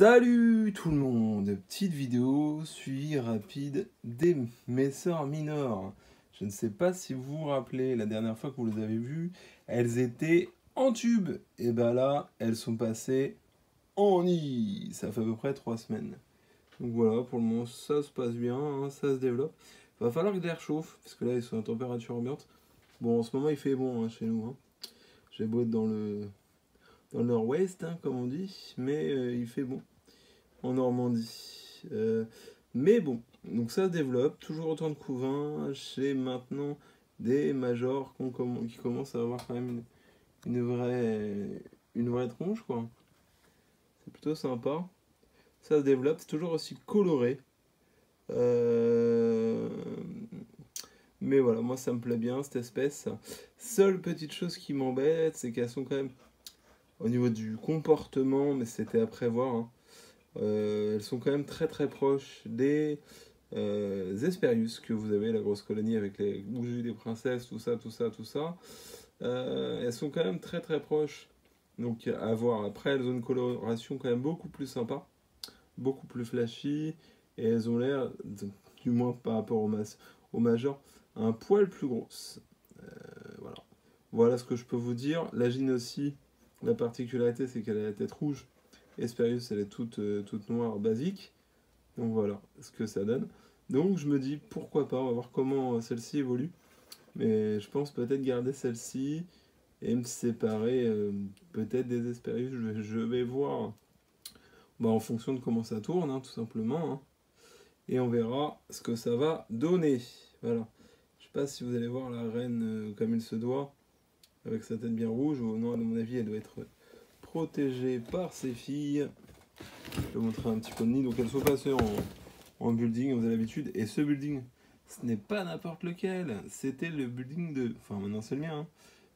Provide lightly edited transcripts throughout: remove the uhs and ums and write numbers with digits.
Salut tout le monde, petite vidéo suivi rapide d'émisseurs mineurs. Je ne sais pas si vous vous rappelez, la dernière fois que vous les avez vues, elles étaient en tube. Et ben là, elles sont passées en nid. Ça fait à peu près 3 semaines. Donc voilà, pour le moment ça se passe bien, hein, ça se développe. Va falloir que l'air chauffe, parce que là ils sont à température ambiante. Bon, en ce moment il fait bon hein, chez nous. Hein. J'ai beau être dans le nord-ouest, hein, comme on dit, mais il fait bon en Normandie. Mais bon, donc ça se développe, toujours autant de couvains. J'ai maintenant des majors qui commencent à avoir quand même une vraie tronche, quoi. C'est plutôt sympa. Ça se développe, c'est toujours aussi coloré. Euh, Mais voilà, moi ça me plaît bien cette espèce. Seule petite chose qui m'embête, c'est qu'elles sont quand même au niveau du comportement, mais c'était à prévoir, hein. Elles sont quand même très très proches des Hesperius que vous avez, la grosse colonie avec les bougies des princesses, tout ça, tout ça, tout ça. Elles sont quand même très très proches. Donc à voir. Après, elles ont une coloration quand même beaucoup plus sympa, beaucoup plus flashy, et elles ont l'air, du moins par rapport au major, un poil plus grosses. Voilà. Voilà ce que je peux vous dire. La Gine aussi, la particularité c'est qu'elle a la tête rouge. Hesperius, elle est toute noire, basique. Donc voilà ce que ça donne. Donc je me dis pourquoi pas, on va voir comment celle-ci évolue. Mais je pense peut-être garder celle-ci et me séparer peut-être des Hesperius. Je vais voir en fonction de comment ça tourne, hein, tout simplement. Hein. Et on verra ce que ça va donner. Voilà. Je sais pas si vous allez voir la reine comme il se doit, avec sa tête bien rouge. Ou non, à mon avis, elle doit être protégée par ses filles. Je vais vous montrer un petit peu le nid. Donc elles sont passées en building, vous avez l'habitude. Et ce building, ce n'est pas n'importe lequel. C'était le building de... Enfin maintenant c'est le mien. Hein.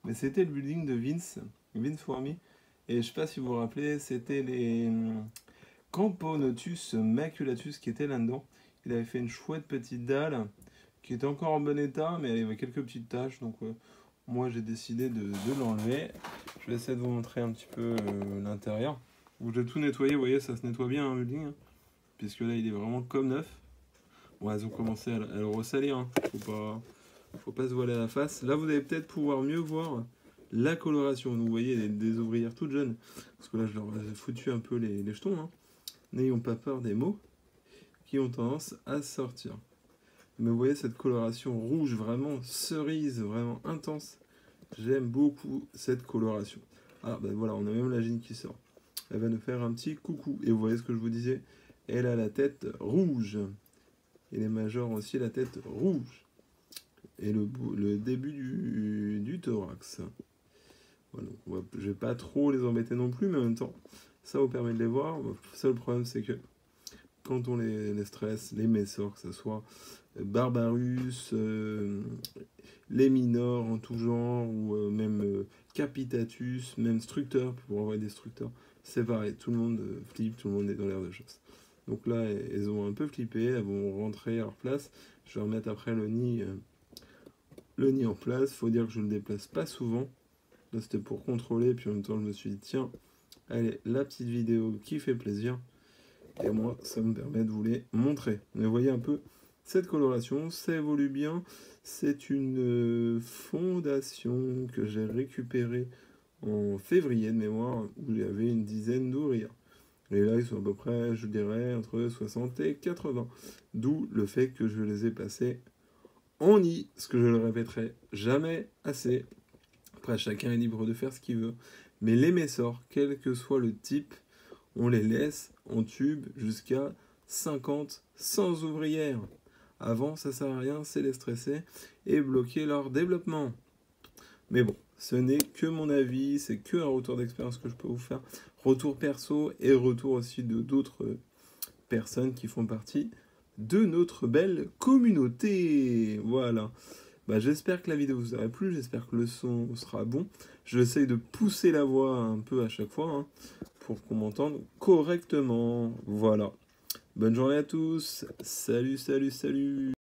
Mais c'était le building de Vince Formy. Et je sais pas si vous vous rappelez, c'était les Camponotus maculatus qui étaient là-dedans. Il avait fait une chouette petite dalle qui était encore en bon état, mais elle avait quelques petites taches. Donc moi j'ai décidé de l'enlever. Je vais essayer de vous montrer un petit peu l'intérieur. Où j'ai tout nettoyé, vous voyez, ça se nettoie bien un building, hein, puisque là il est vraiment comme neuf. Bon, elles ont commencé à le ressalir, hein. Faut pas se voiler à la face. Là vous allez peut-être pouvoir mieux voir la coloration. Donc, vous voyez des ouvrières toutes jeunes, parce que là je leur ai foutu un peu les jetons. Hein. N'ayons pas peur des mots qui ont tendance à sortir. Mais vous voyez cette coloration rouge, vraiment cerise, vraiment intense. J'aime beaucoup cette coloration. Ah ben voilà, on a même la Gine qui sort. Elle va nous faire un petit coucou. Et vous voyez ce que je vous disais, elle a la tête rouge. Et les majors ont aussi la tête rouge. Et le début du thorax. Voilà, je ne vais pas trop les embêter non plus, mais en même temps, ça vous permet de les voir. Le seul problème, c'est que quand on les stresse, les messors, que ce soit Barbarus, les minors en tout genre, ou même Capitatus, même Structeur, pour envoyer des Structeurs, c'est pareil, tout le monde flippe, tout le monde est dans l'air de chasse. Donc là, elles ont un peu flippé, elles vont rentrer à leur place. Je vais remettre après le nid en place. Faut dire que je ne le déplace pas souvent. Là, c'était pour contrôler, puis en même temps, je me suis dit, tiens, allez, la petite vidéo qui fait plaisir. Et moi, ça me permet de vous les montrer. Vous voyez un peu cette coloration, ça évolue bien. C'est une fondation que j'ai récupérée en février de mémoire, où il y avait une dizaine d'ouvrières. Et là, ils sont à peu près, je dirais, entre 60 et 80. D'où le fait que je les ai passés en nid, ce que je le répéterai jamais assez. Après, chacun est libre de faire ce qu'il veut. Mais les messors, quel que soit le type, on les laisse en tube jusqu'à 50 sans ouvrières. Avant, ça sert à rien, c'est les stresser et bloquer leur développement. Mais bon, ce n'est que mon avis, c'est que un retour d'expérience que je peux vous faire. Retour perso et retour aussi de d'autres personnes qui font partie de notre belle communauté. Voilà. J'espère que la vidéo vous aura plu, j'espère que le son sera bon. J'essaye de pousser la voix un peu à chaque fois, hein, pour qu'on m'entende correctement. Voilà. Bonne journée à tous. Salut, salut, salut.